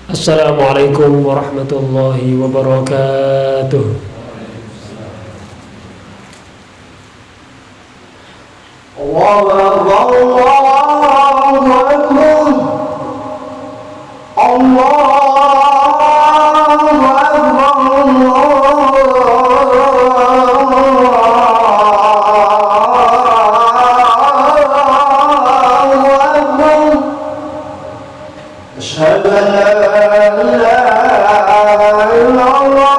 Assalamualaikum warahmatullahi wabarakatuh. Allahu Akbar, Allahu Akbar, Allahu Akbar. Asyhadu an la ilaha illallah.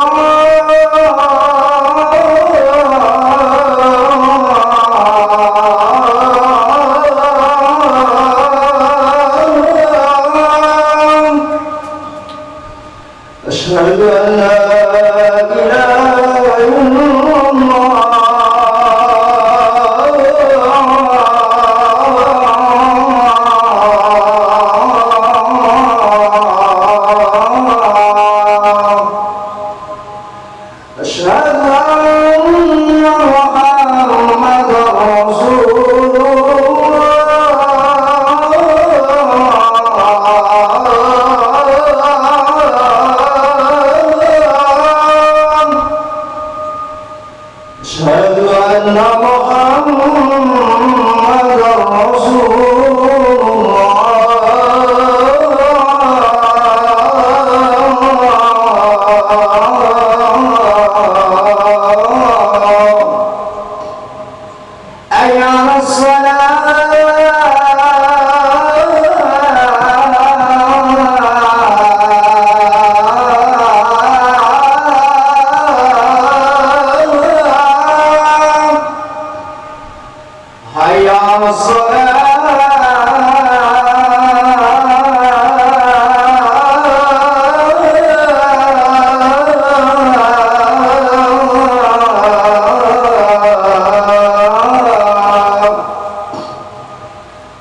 أشهد أن لا إله إلا الله. أشهد أن محمدا رسول أشهد أن محمدا رسول الله. حي على حي على الصلاة.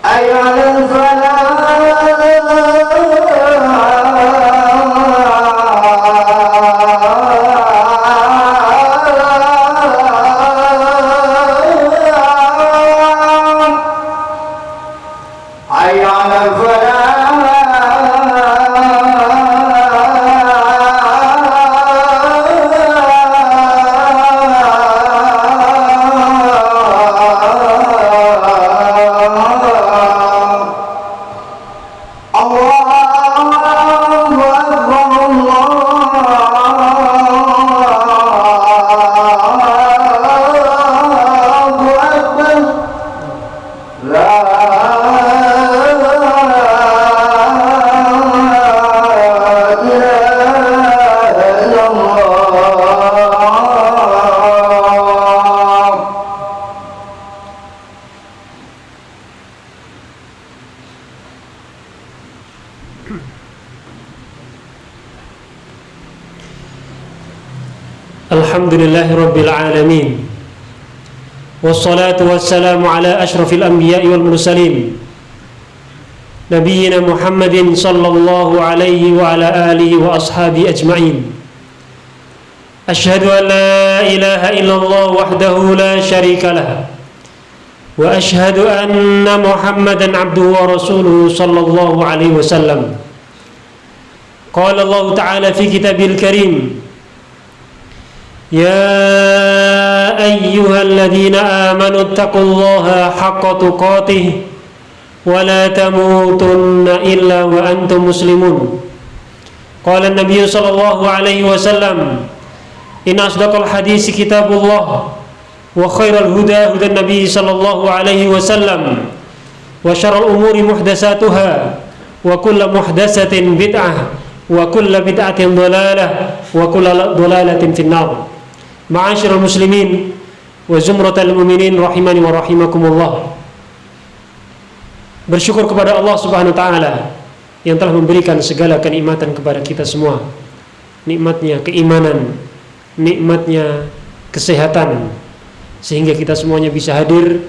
حي على الفلاح. حي على الفلاح. الله أكبر، الله أكبر. لا إله إلا الله. Alhamdulillahi rabbil alamin. Wassalatu wassalamu ala ashrafil anbiya'i wal mursalin Nabiyyina Muhammadin sallallahu alaihi wa ala alihi wa ashabi ajma'in. Ashhadu an la ilaha illallah wahdahu la sharika lah. Wa ashhadu anna Muhammadan abduhu wa rasuluhu sallallahu alaihi wasallam. Qala Allah ta'ala fi kitabil karim, Ya ayyuhalladzina amanu taqullaha haqqa tuqatih wa la tamutunna illa wa antum muslimun. Qala an-nabiy sallallahu alaihi wasallam, inna asdaqal hadisi kitabullah wa khairal huda hudan nabiy sallallahu alaihi wasallam wa syarrul umuri muhdatsatuha wa kullu muhdatsatin bid'ah wa kullu bid'atin dhalalah wa kullu dhalalatin finnar. Ma'asyiral muslimin wa zumratal mu'minin rahimani wa rahimakumullah. Bersyukur kepada Allah Subhanahu wa taala yang telah memberikan segala kenikmatan kepada kita semua. Nikmatnya keimanan, nikmatnya kesehatan, sehingga kita semuanya bisa hadir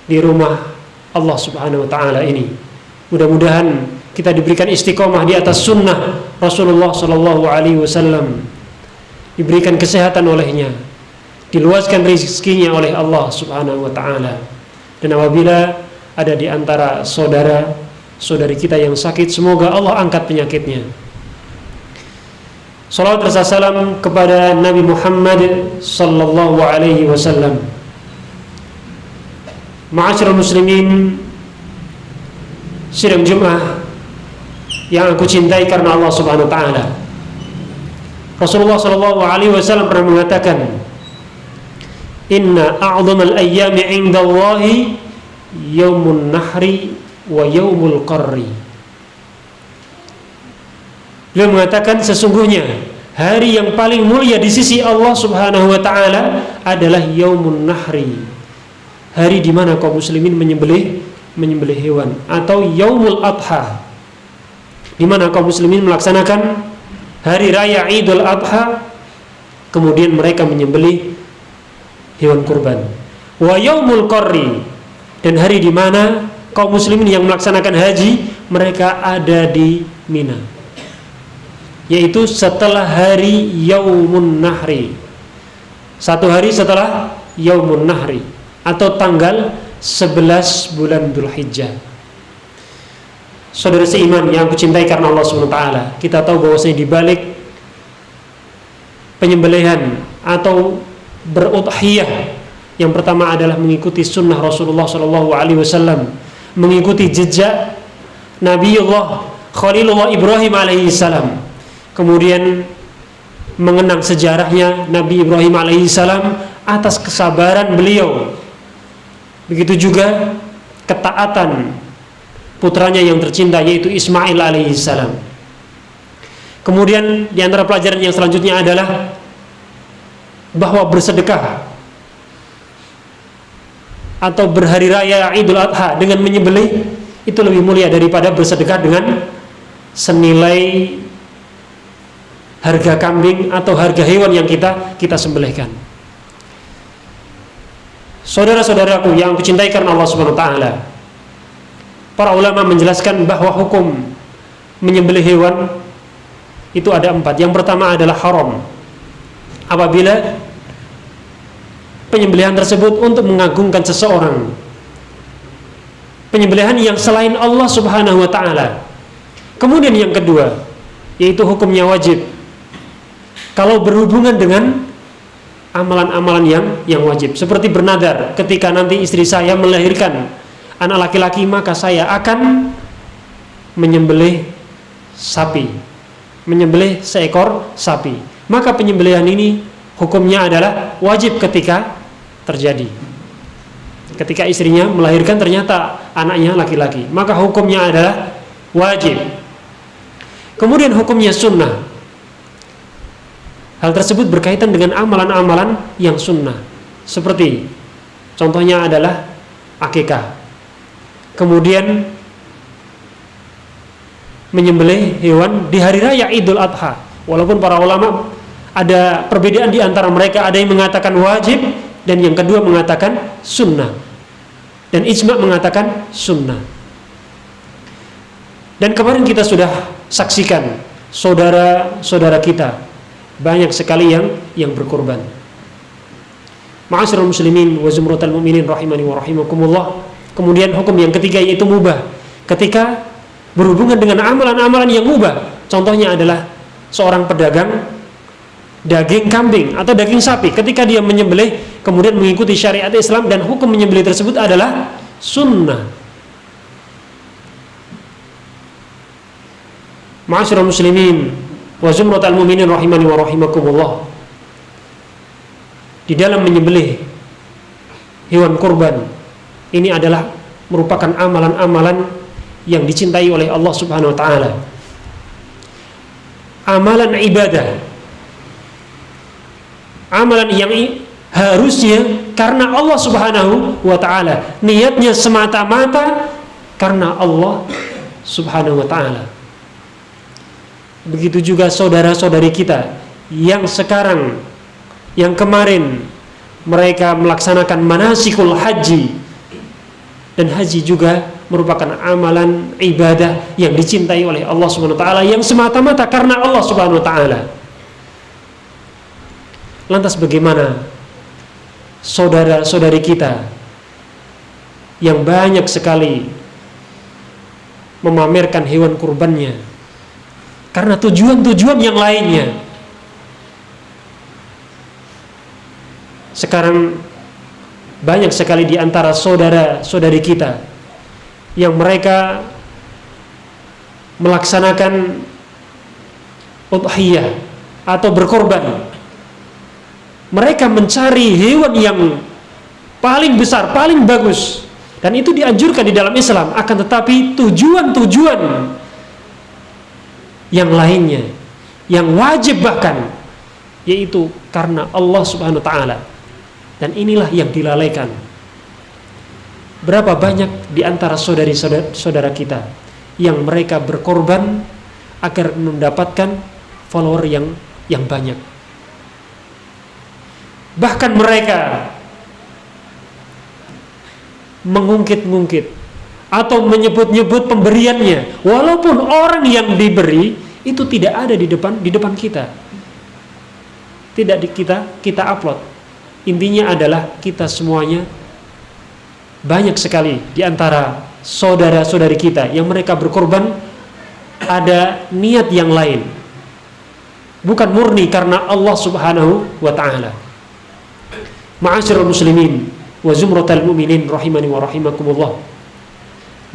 di rumah Allah Subhanahu wa taala ini. Mudah-mudahan kita diberikan istiqomah di atas sunnah Rasulullah sallallahu alaihi wasallam, diberikan kesehatan olehnya, diluaskan rezekinya oleh Allah Subhanahu wa taala. Dan apabila ada di antara saudara-saudari kita yang sakit, semoga Allah angkat penyakitnya. Salawat dan salam kepada Nabi Muhammad sallallahu alaihi wasallam. Ma'asyiral muslimin, sidang Jumat yang aku cintai karena Allah Subhanahu wa taala. Rasulullah sallallahu alaihi wasallam pernah mengatakan, "Inna a'dhamal ayyami 'indallahi yaumun nahri wa yaumul qarri." Beliau mengatakan sesungguhnya hari yang paling mulia di sisi Allah Subhanahu wa taala adalah yaumun nahri. Hari di mana kaum muslimin menyembelih hewan, atau yaumul adha, di mana kaum muslimin melaksanakan hari raya Idul Adha, kemudian mereka menyembelih hewan kurban. Wa yaumul qarri, dan hari di mana kaum muslimin yang melaksanakan haji mereka ada di Mina, yaitu setelah hari Yaumun Nahri, satu hari setelah Yaumun Nahri, atau tanggal 11 bulan Dzulhijjah. Saudara seiman yang aku cintai karena Allah Subhanahu wa taala, kita tahu bahwasanya di balik penyembelihan atau berudhiyah, yang pertama adalah mengikuti sunnah Rasulullah SAW, mengikuti jejak Nabiullah Khalilullah Ibrahim alaihissalam, kemudian mengenang sejarahnya Nabi Ibrahim alaihissalam atas kesabaran beliau, begitu juga ketaatan putranya yang tercinta yaitu Ismail alaihissalam. Kemudian di antara pelajaran yang selanjutnya adalah bahwa bersedekah atau berhari raya Idul Adha dengan menyembelih itu lebih mulia daripada bersedekah dengan senilai harga kambing atau harga hewan yang kita sembelihkan. Saudara-saudaraku yang aku cintai karena Allah Subhanahu wa taala, para ulama menjelaskan bahwa hukum menyembelih hewan itu ada 4. Yang pertama adalah haram, apabila penyembelihan tersebut untuk mengagungkan seseorang, penyembelihan yang selain Allah Subhanahu wa taala. Kemudian yang kedua, yaitu hukumnya wajib, kalau berhubungan dengan amalan-amalan yang wajib, seperti bernadar, ketika nanti istri saya melahirkan anak laki-laki maka saya akan menyembelih sapi, menyembelih seekor sapi, maka penyembelihan ini hukumnya adalah wajib ketika terjadi, ketika istrinya melahirkan ternyata anaknya laki-laki, maka hukumnya adalah wajib. Kemudian hukumnya sunnah, hal tersebut berkaitan dengan amalan-amalan yang sunnah, seperti contohnya adalah akikah, kemudian menyembelih hewan di hari raya Idul Adha. Walaupun para ulama ada perbedaan di antara mereka, ada yang mengatakan wajib dan yang kedua mengatakan sunnah, dan ijma' mengatakan sunnah. Dan kemarin kita sudah saksikan saudara-saudara kita banyak sekali yang berkorban. Ma'asyiral muslimin wa zumratal mu'minin rahimani wa rahimakumullah. Kemudian hukum yang ketiga yaitu mubah, ketika berhubungan dengan amalan-amalan yang mubah. Contohnya adalah seorang pedagang daging kambing atau daging sapi, ketika dia menyembelih kemudian mengikuti syariat Islam, dan hukum menyembelih tersebut adalah sunnah. Ma'asyiral muslimin wa zumratal mu'minin rahimani wa rahimakumullah, di dalam menyembelih hewan kurban ini adalah merupakan amalan-amalan yang dicintai oleh Allah Subhanahu wa taala, amalan ibadah, amalan yang harusnya karena Allah Subhanahu wa taala, niatnya semata-mata karena Allah Subhanahu wa taala. Begitu juga saudara-saudari kita yang sekarang, yang kemarin mereka melaksanakan manasikul haji, dan haji juga merupakan amalan ibadah yang dicintai oleh Allah Subhanahu wa taala, yang semata-mata karena Allah Subhanahu wa taala. Lantas bagaimana saudara-saudari kita yang banyak sekali memamerkan hewan kurbannya karena tujuan-tujuan yang lainnya, Sekarang banyak sekali di antara saudara-saudari kita yang mereka melaksanakan udhiyah atau berkorban. Mereka mencari hewan yang paling besar, paling bagus, dan itu dianjurkan di dalam Islam. Akan tetapi tujuan-tujuan yang lainnya, yang wajib bahkan, yaitu karena Allah Subhanahu wa Ta'ala. Dan inilah yang dilalaikan. Berapa banyak di antara saudara kita yang mereka berkorban agar mendapatkan follower yang banyak. Bahkan mereka mengungkit-ungkit atau menyebut-nyebut pemberiannya, walaupun orang yang diberi itu tidak ada di depan kita. Tidak kita upload. Intinya adalah kita semuanya banyak sekali di antara saudara-saudari kita yang mereka berkorban ada niat yang lain, bukan murni karena Allah Subhanahu wa Ta'ala. Ma'asyiral muslimin wa zumratal mu'minin rahimani wa rahimakumullah,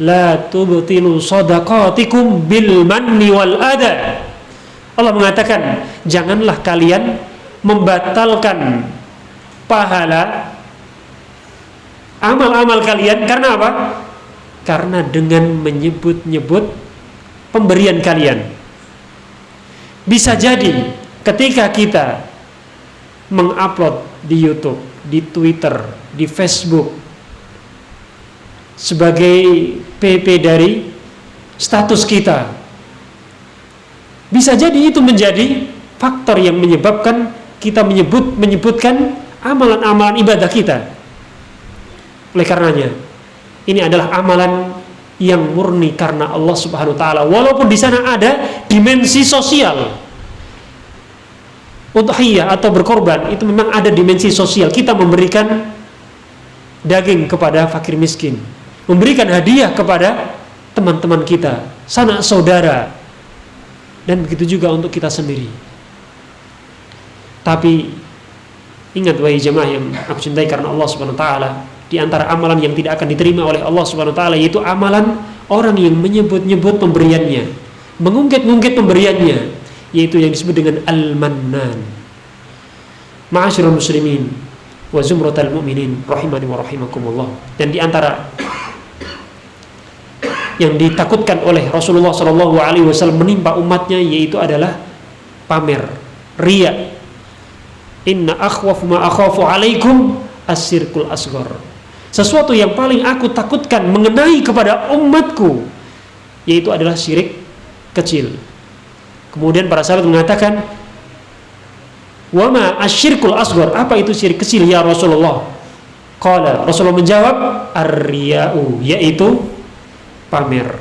la tubtilu shadaqatikum bil manni wal adha. Allah mengatakan, janganlah kalian membatalkan pahala amal-amal kalian karena apa? Karena dengan menyebut-nyebut pemberian kalian. Bisa jadi ketika kita mengupload di YouTube, di Twitter, di Facebook sebagai PP dari status kita, bisa jadi itu menjadi faktor yang menyebabkan kita menyebutkan amalan-amalan ibadah kita. Oleh karenanya, ini adalah amalan yang murni karena Allah Subhanahu wa Ta'ala, walaupun di sana ada dimensi sosial. Udhiyah atau berkorban itu memang ada dimensi sosial. Kita memberikan daging kepada fakir miskin, memberikan hadiah kepada teman-teman kita, sanak saudara, dan begitu juga untuk kita sendiri. Tapi ingat wahai jemaah yang aku cintai karena Allah Subhanahu wa Ta'ala, di antara amalan yang tidak akan diterima oleh Allah Subhanahu wa Ta'ala yaitu amalan orang yang menyebut-nyebut pemberiannya, mengungkit-ungkit pemberiannya, yaitu yang disebut dengan al-mannan. Ma'asyiral muslimin wa zumratal mu'minin rahimani wa rahimakumullah. Dan di antara yang ditakutkan oleh Rasulullah SAW menimpa umatnya yaitu adalah pamer, riya. Inna akhwafu ma akhafu alaikum as-sirkul asghar. Sesuatu yang paling aku takutkan mengenai kepada umatku yaitu adalah syirik kecil. Kemudian para sahabat mengatakan, wa ma asyirkul asghar, apa itu syirik kecil ya Rasulullah? Qala, Rasulullah menjawab, ar-riya'u, yaitu pamer.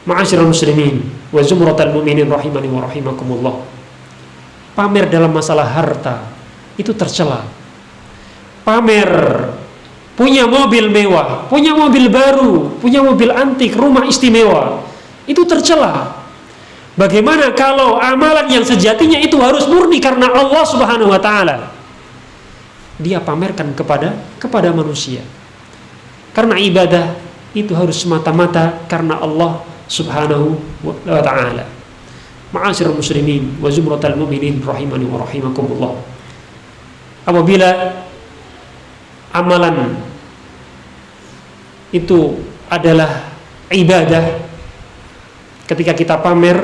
Ma'asyiral muslimin wa zumratal mu'minin rahimani wa rahimakumullah. Pamer dalam masalah harta itu tercela. Pamer punya mobil mewah, punya mobil baru, punya mobil antik, rumah istimewa, itu tercela. Bagaimana kalau amalan yang sejatinya itu harus murni karena Allah Subhanahu wa Ta'ala, dia pamerkan kepada manusia? Karena ibadah itu harus semata-mata karena Allah Subhanahu wa Ta'ala. Ma'asyiral muslimin wa zumratal mu'minin rahimani wa rahimakumullah. Apabila amalan itu adalah ibadah, ketika kita pamer,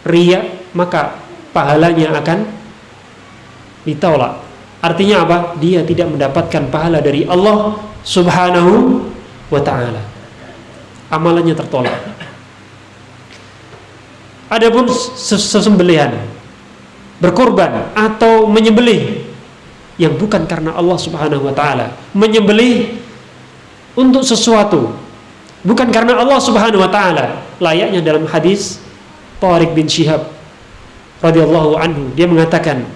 riya, maka pahalanya akan ditolak. Artinya apa? Dia tidak mendapatkan pahala dari Allah Subhanahu wa Ta'ala. Amalannya tertolak. Adapun sesembelihan, berkorban atau menyembelih yang bukan karena Allah Subhanahu wa Ta'ala, menyembelih untuk sesuatu bukan karena Allah Subhanahu wa Ta'ala, layaknya dalam hadis Tariq bin Syihab radhiyallahu anhu, dia mengatakan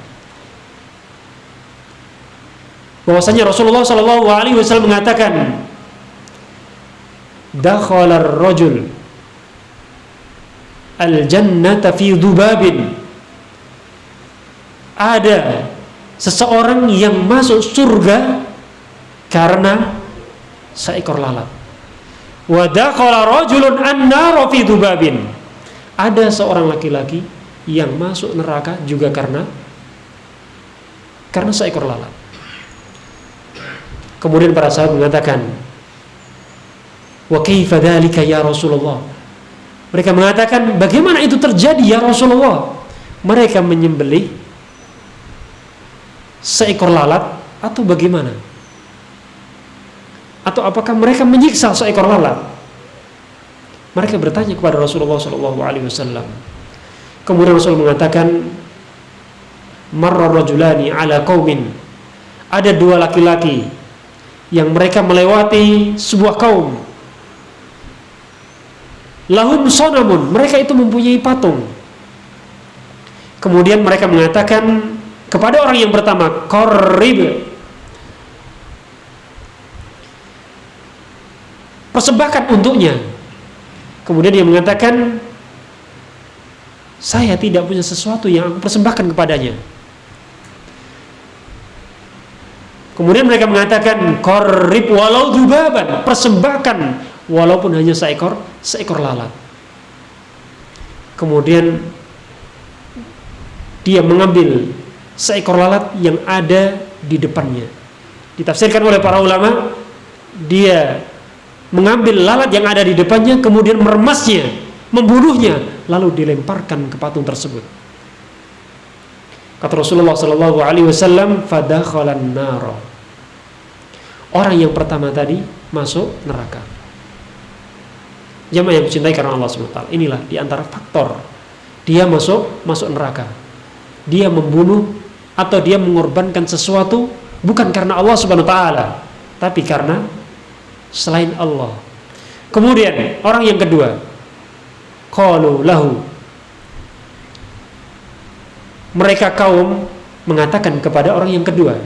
bahwasanya Rasulullah sallallahu alaihi wasallam mengatakan, dakhala ar-rajul al-jannata fi dhubabin. Ada seseorang yang masuk surga karena seekor lalat. Wa dakhala rajulun an-nar fi dzubabin. Ada seorang laki-laki yang masuk neraka juga karena seekor lalat. Kemudian para sahabat mengatakan, wa kaifa dzalika ya Rasulullah? Mereka mengatakan, bagaimana itu terjadi ya Rasulullah? Mereka menyembelih seekor lalat atau bagaimana? Atau apakah mereka menyiksa seekor lalat? Mereka bertanya kepada Rasulullah SAW. Kemudian Rasul mengatakan, marra rajulani ala qaumin. Ada dua laki-laki yang mereka melewati sebuah kaum. Lahum sonamun, mereka itu mempunyai patung. Kemudian mereka mengatakan kepada orang yang pertama, qarrib, persembahkan untuknya. Kemudian dia mengatakan, saya tidak punya sesuatu yang aku persembahkan kepadanya. Kemudian mereka mengatakan, qarrib walau dzubaban, persembahkan walaupun hanya seekor lalat. Kemudian dia mengambil seekor lalat yang ada di depannya. Ditafsirkan oleh para ulama, dia mengambil lalat yang ada di depannya, kemudian meremasnya, membunuhnya, lalu dilemparkan ke patung tersebut. Kata Rasulullah SAW, fadakhalan nar. Orang yang pertama tadi masuk neraka. Jamaah yang dicintai karena Allah SWT. Inilah diantara faktor dia masuk neraka. Dia membunuh atau dia mengorbankan sesuatu bukan karena Allah SWT, tapi karena selain Allah. Kemudian orang yang kedua, qalu lahu, mereka kaum mengatakan kepada orang yang kedua,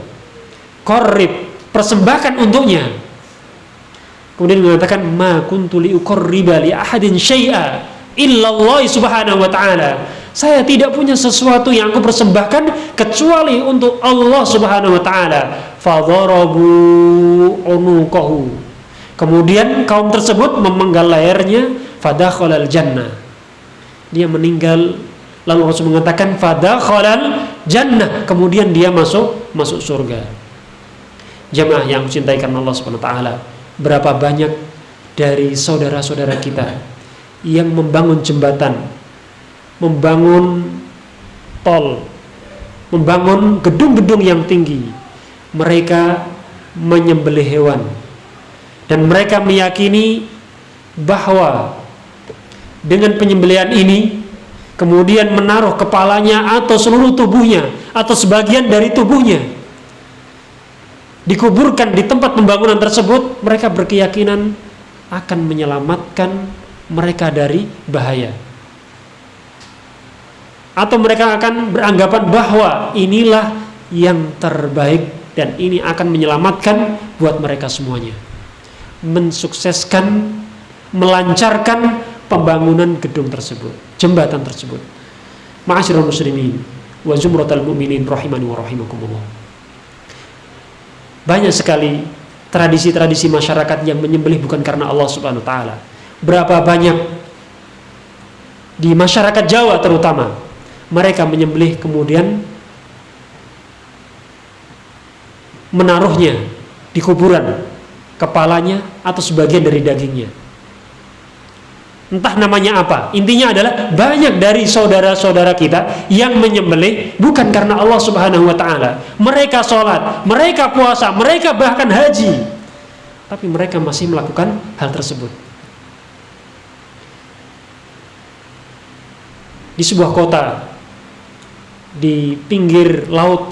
qarrib, persembahkan untuknya. Kemudian mengatakan, ma kuntu li uqarriba li ahadin syai'a illa Allah subhanahu wa ta'ala. Saya tidak punya sesuatu yang aku persembahkan kecuali untuk Allah subhanahu wa ta'ala. Fadharabu unuqahu. Kemudian kaum tersebut memenggal lehernya, fadakhalal jannah. Dia meninggal, lalu Rasul mengatakan fadakhalal jannah, kemudian dia masuk surga. Jamaah yang mencintai karena Allah Subhanahu wa taala, berapa banyak dari saudara-saudara kita yang membangun jembatan, membangun tol, membangun gedung-gedung yang tinggi. Mereka menyembelih hewan. Dan mereka meyakini bahwa dengan penyembelihan ini kemudian menaruh kepalanya atau seluruh tubuhnya atau sebagian dari tubuhnya dikuburkan di tempat pembangunan tersebut, mereka berkeyakinan akan menyelamatkan mereka dari bahaya. Atau mereka akan beranggapan bahwa inilah yang terbaik dan ini akan menyelamatkan buat mereka semuanya. Mensukseskan, melancarkan pembangunan gedung tersebut, jembatan tersebut. Ma'asyiral muslimin wa zumratal mu'minin rahimani wa rahimakumullah. Banyak sekali tradisi-tradisi masyarakat yang menyembelih bukan karena Allah Subhanahu wa taala. Berapa banyak di masyarakat Jawa terutama, mereka menyembelih kemudian menaruhnya di kuburan, kepalanya atau sebagian dari dagingnya. Entah namanya apa. Intinya adalah banyak dari saudara-saudara kita yang menyembelih bukan karena Allah Subhanahu wa taala. Mereka sholat, mereka puasa, mereka bahkan haji, tapi mereka masih melakukan hal tersebut. Di sebuah kota di pinggir laut,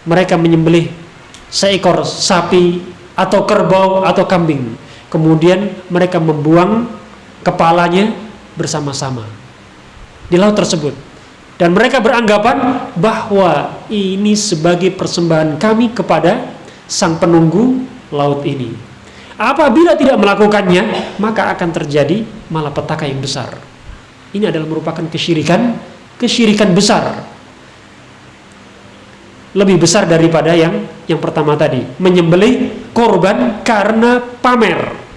mereka menyembelih seekor sapi atau kerbau atau kambing. Kemudian mereka membuang kepalanya bersama-sama di laut tersebut. Dan mereka beranggapan bahwa ini sebagai persembahan kami kepada sang penunggu laut ini. Apabila tidak melakukannya, maka akan terjadi malapetaka yang besar. Ini adalah merupakan kesyirikan besar. lebih besar daripada yang pertama tadi, menyembelih korban karena pamer.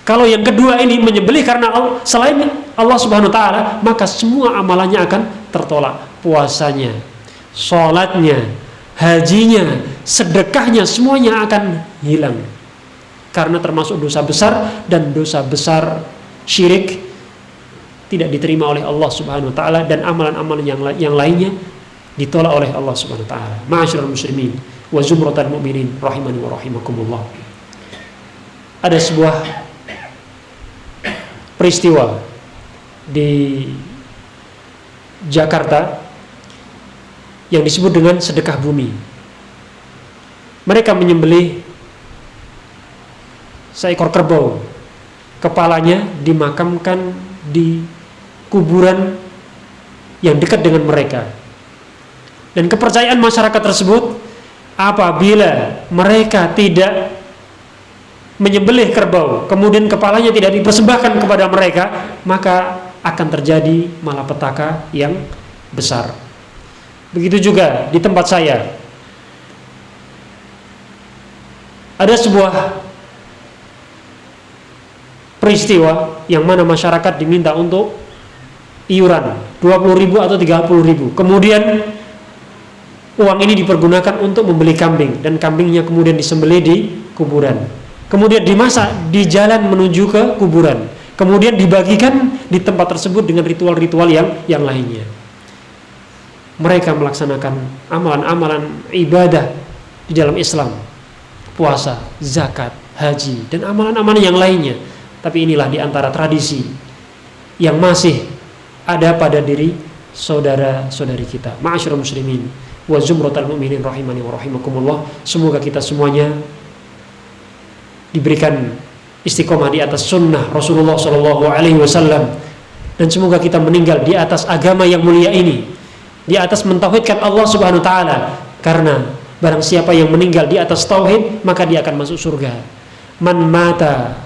Kalau yang kedua ini menyembelih karena selain Allah Subhanahu wa taala, maka semua amalannya akan tertolak. Puasanya, sholatnya, hajinya, sedekahnya, semuanya akan hilang. Karena termasuk dosa besar, dan dosa besar syirik tidak diterima oleh Allah Subhanahu wa taala, dan amalan-amalan yang lainnya ditolak oleh Allah Subhanahu wa taala. Ma'asyiral muslimin wa zumratal mu'minin rahimani wa rahimakumullah. Ada sebuah peristiwa di Jakarta yang disebut dengan sedekah bumi. Mereka menyembelih seekor kerbau, kepalanya dimakamkan di kuburan yang dekat dengan mereka. Dan kepercayaan masyarakat tersebut, apabila mereka tidak menyembelih kerbau, kemudian kepalanya tidak dipersembahkan kepada mereka, maka akan terjadi malapetaka yang besar. Begitu juga di tempat saya, ada sebuah peristiwa yang mana masyarakat diminta untuk iuran 20.000 atau 30.000. Kemudian uang ini dipergunakan untuk membeli kambing, dan kambingnya kemudian disembelih di kuburan. Kemudian dimasak di jalan menuju ke kuburan. Kemudian dibagikan di tempat tersebut dengan ritual-ritual yang lainnya. Mereka melaksanakan amalan-amalan ibadah di dalam Islam, puasa, zakat, haji, dan amalan-amalan yang lainnya. Tapi inilah di antara tradisi yang masih ada pada diri saudara-saudari kita. Ma'asyiral muslimin wa zumratal mu'minin rahimani wa rahimakumullah. Semoga kita semuanya diberikan istiqomah di atas sunnah Rasulullah SAW, dan semoga kita meninggal di atas agama yang mulia ini, di atas mentauhidkan Allah Subhanahu wa taala. Karena barang siapa yang meninggal di atas tauhid, maka dia akan masuk surga. Man mata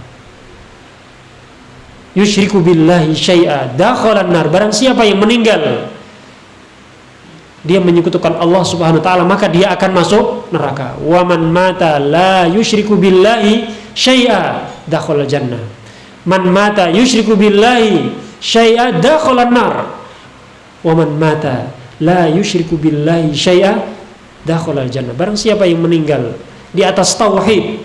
yusyriku billahi syai'a dakhalan nar. Barang siapa yang meninggal dia menyekutukan Allah Subhanahu wa taala, maka dia akan masuk neraka. Wa man mata la yusyriku billahi syai'a dakhala jannah. Man mata yusyriku billahi syai'a dakhala nar. Wa man mata la yusyriku billahi syai'a dakhala jannah. Barang siapa yang meninggal di atas tauhid,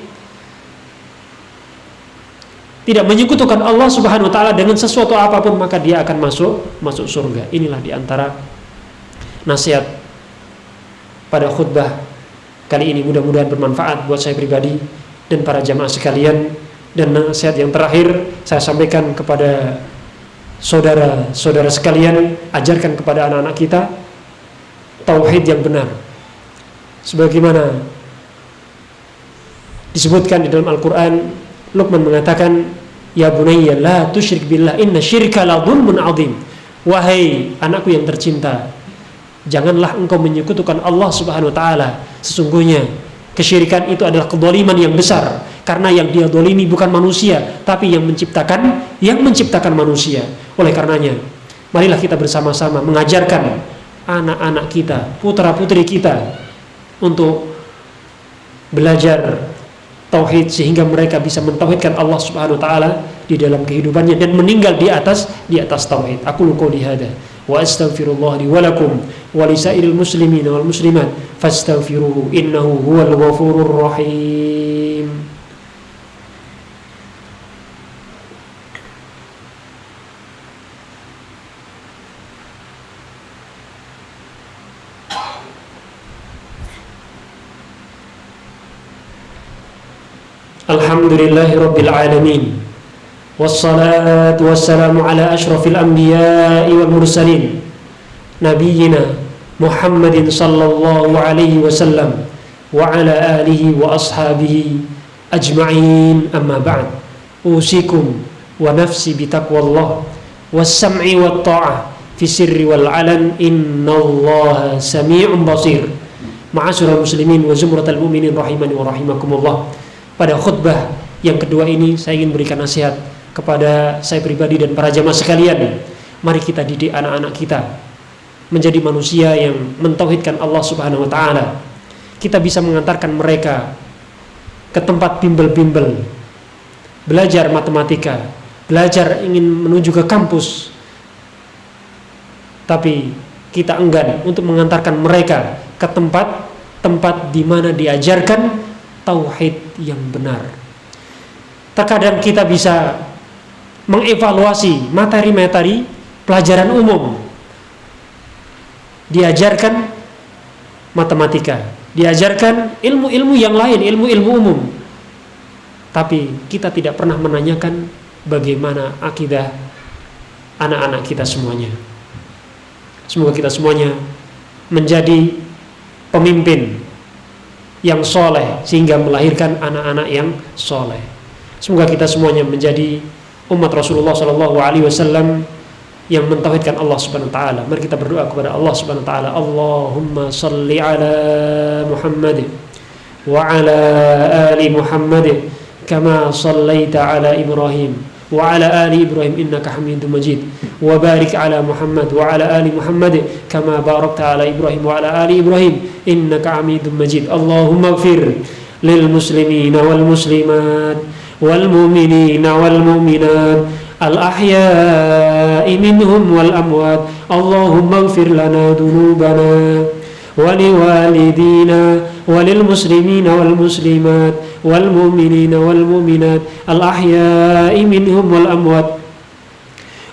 tidak menyekutukan Allah Subhanahu wa taala dengan sesuatu apapun, maka dia akan masuk surga. Inilah di antara nasihat pada khutbah kali ini. Mudah-mudahan bermanfaat buat saya pribadi dan para jamaah sekalian. Dan nasihat yang terakhir saya sampaikan kepada saudara-saudara sekalian, ajarkan kepada anak-anak kita tauhid yang benar, sebagaimana disebutkan di dalam Al-Quran. Luqman mengatakan, ya bunayya la tusyrik billah inna syirka la dzulmun adzim. Wahai anakku yang tercinta, janganlah engkau menyekutukan Allah Subhanahu wa taala. Sesungguhnya kesyirikan itu adalah kedzaliman yang besar, karena yang dia dzalimi bukan manusia, tapi yang menciptakan manusia. Oleh karenanya, marilah kita bersama-sama mengajarkan anak-anak kita, putra-putri kita untuk belajar tauhid, sehingga mereka bisa mentauhidkan Allah Subhanahu wa taala di dalam kehidupannya dan meninggal di atas tauhid. Aku qouli hada wa astaghfirullah li wa lakum wa lisairil muslimin wal muslimat fastaghfiruhu innahu huwal ghafurur rahim. Alhamdulillahi rabbil alamin, wassalatu wassalamu ala ashrafil anbiya'i wal mursalin, nabiyyina Muhammadin sallallahu alaihi wasallam wa ala alihi wa ashabihi ajma'in, amma ba'd. Usikum wa nafsi bitaqwallah was-sam'i wat ta'ah fi sirri wal alan, innallaha sami'un basir. Ma'asyiral muslimin wa zumratal mu'minin rahimani wa rahimakumullah. Pada khutbah yang kedua ini saya ingin berikan nasihat kepada saya pribadi dan para jamaah sekalian. Mari kita didik anak-anak kita menjadi manusia yang mentauhidkan Allah Subhanahu wa taala. Kita bisa mengantarkan mereka ke tempat bimbel-bimbel, belajar matematika, belajar ingin menuju ke kampus. Tapi kita enggan untuk mengantarkan mereka ke tempat di mana diajarkan tauhid yang benar. Terkadang kita bisa mengevaluasi materi-materi pelajaran umum. Diajarkan matematika, diajarkan ilmu-ilmu yang lain, ilmu-ilmu umum. Tapi kita tidak pernah menanyakan bagaimana akidah anak-anak kita semuanya. Semoga kita semuanya menjadi pemimpin yang soleh sehingga melahirkan anak-anak yang soleh. Semoga kita semuanya menjadi umat Rasulullah SAW yang mentauhidkan Allah Subhanahu wa taala. Mari kita berdoa kepada Allah Subhanahu wa taala. Allahumma shalli ala Muhammad wa ala ali Muhammad kama shallaita ala Ibrahim wa ala ali Ibrahim innaka Hamidum Majid. Wa barik ala Muhammad wa ala ali Muhammad kama barakta ala Ibrahim wa ala ali Ibrahim innaka Hamidum Majid. Allahumma ighfir lil muslimina wal muslimat wal mu'minina wal mu'minat al ahya'i minhum wal amwat. Allahumma ighfir lana dhunubana wa liwalidina walil muslimina wal muslimat wal mu'minina wal mu'minat al ahya'i minhum wal amwat.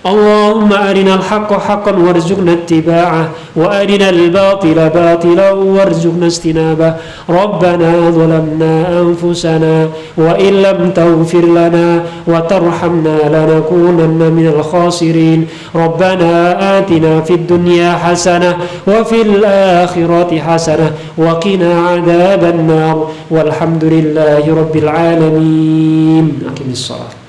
Allahumma arinal haqqa haqqan warzuqna ittiba'ah wa arinal batila batilan warzuqna istinabah. Rabbana zalamna anfusana wa illam taghfir lana wa tarhamna lanakunanna minal khasirin. Rabbana atina fid dunya hasanah wa fil akhirati hasanah wa qina adzaban nar. Walhamdulillahi rabbil alamin. Aqimissalah.